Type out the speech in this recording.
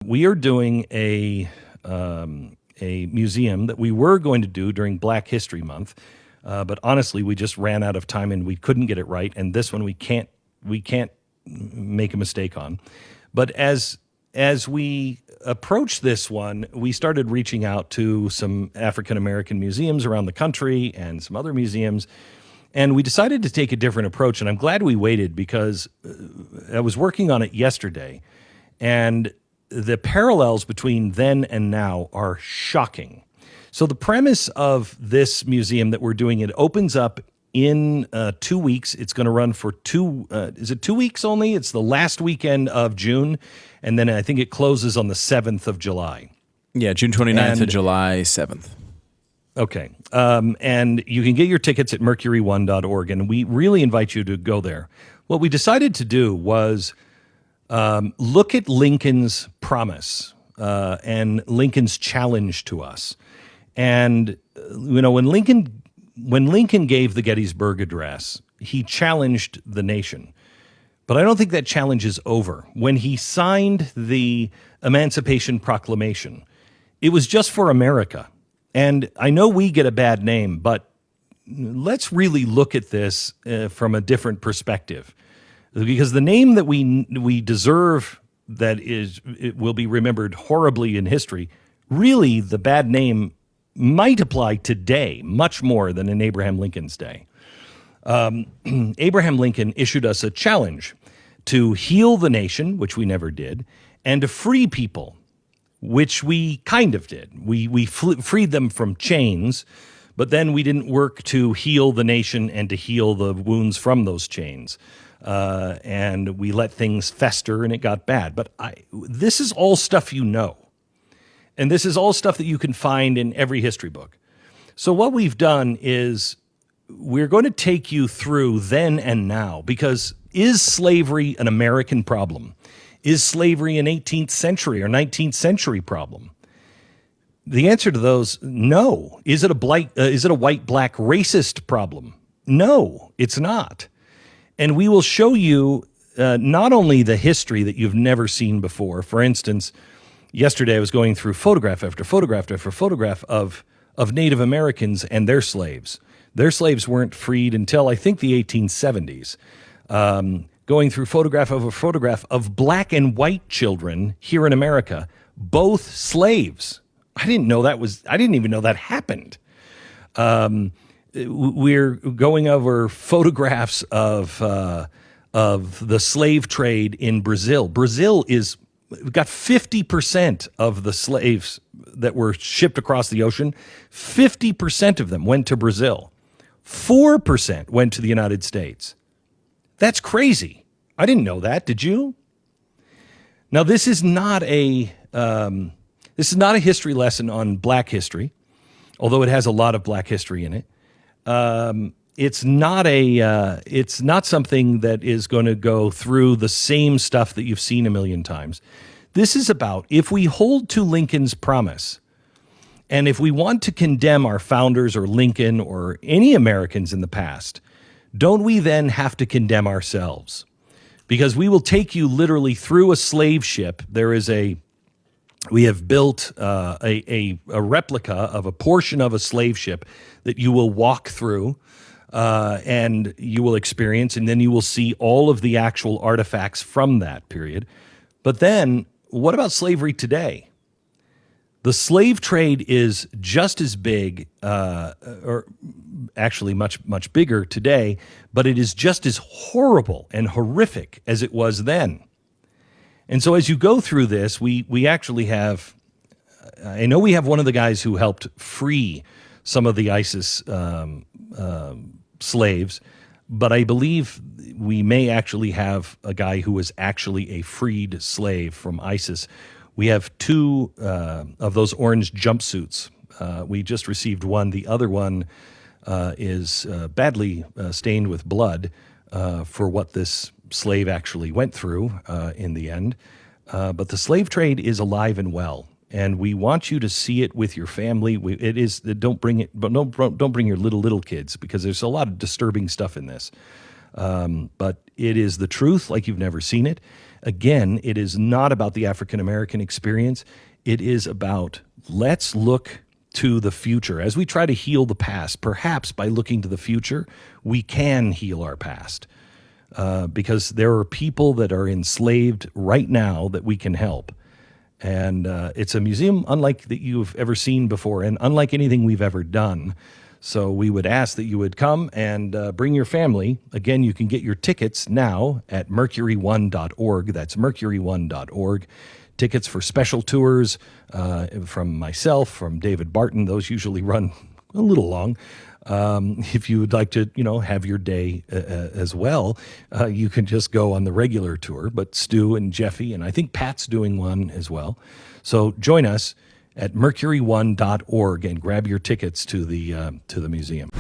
We are doing a museum that we were going to do during Black History Month, but honestly, we just ran out of time and we couldn't get it right. And this one we can't make a mistake on. But as we approached this one, we started reaching out to some African American museums around the country and some other museums. And we decided to take a different approach. And I'm glad we waited because I was working on it yesterday. And the parallels between then and now are shocking. So the premise of this museum that we're doing, it opens up in 2 weeks. It's going to run for 2 weeks only? It's the last weekend of June. And then I think it closes on the 7th of July. Yeah, June 29th to July 7th. Okay. And you can get your tickets at mercury1.org, and we really invite you to go there. What we decided to do was look at Lincoln's promise and Lincoln's challenge to us. And, when Lincoln gave the Gettysburg Address, he challenged the nation. But I don't think that challenge is over. When he signed the Emancipation Proclamation, it was just for America. And I know we get a bad name, but let's really look at this from a different perspective. Because the name that we deserve, it will be remembered horribly in history, really the bad name might apply today much more than in Abraham Lincoln's day. Abraham Lincoln issued us a challenge to heal the nation, which we never did, and to free people, which we kind of did. We freed them from chains, but then we didn't work to heal the nation and to heal the wounds from those chains. And we let things fester and it got bad. But this is all stuff you know. And this is all stuff that you can find in every history book. So what we've done is we're going to take you through then and now, because is slavery an American problem? Is slavery an 18th century or 19th century problem? The answer to those, no. Is it a white black racist problem? No, it's not. And we will show you not only the history that you've never seen before. For instance, yesterday I was going through photograph after photograph after photograph of Native Americans and their slaves. Their slaves weren't freed until I think the 1870s. Going through photograph over photograph of black and white children here in America, both slaves. I didn't even know that happened. We're going over photographs of the slave trade in Brazil. We've got 50% of the slaves that were shipped across the ocean. 50% of them went to Brazil. 4% went to the United States. That's crazy. I didn't know that. Did you? Now, this is not a history lesson on black history, although it has a lot of black history in it. It's not something that is going to go through the same stuff that you've seen a million times. This is about, if we hold to Lincoln's promise, and if we want to condemn our founders or Lincoln or any Americans in the past, don't we then have to condemn ourselves? Because we will take you literally through a slave ship. We have built a replica of a portion of a slave ship that you will walk through and you will experience, and then you will see all of the actual artifacts from that period. But then, what about slavery today? The slave trade is just as big, or actually much, much bigger today, but it is just as horrible and horrific as it was then. And so as you go through this, we actually have, I know we have one of the guys who helped free some of the ISIS slaves, but I believe we may actually have a guy who was actually a freed slave from ISIS. We have 2 of those orange jumpsuits. We just received one. The other one is badly stained with blood for what this slave actually went through in the end. But the slave trade is alive and well, and we want you to see it with your family. Don't bring your little kids, because there's a lot of disturbing stuff in this. But it is the truth like you've never seen it. again, it is not about the African American experience. It is about, let's look to the future. As we try to heal the past, perhaps by looking to the future, we can heal our past. Because there are people that are enslaved right now that we can help. And it's a museum unlike that you've ever seen before and unlike anything we've ever done. So we would ask that you would come and bring your family. Again, you can get your tickets now at mercury1.org. That's mercury1.org. Tickets for special tours from myself, from David Barton. Those usually run a little long. If you would like to, have your day as well, you can just go on the regular tour. But Stu and Jeffy, and I think Pat's doing one as well. So join us at mercury1.org and grab your tickets to the museum.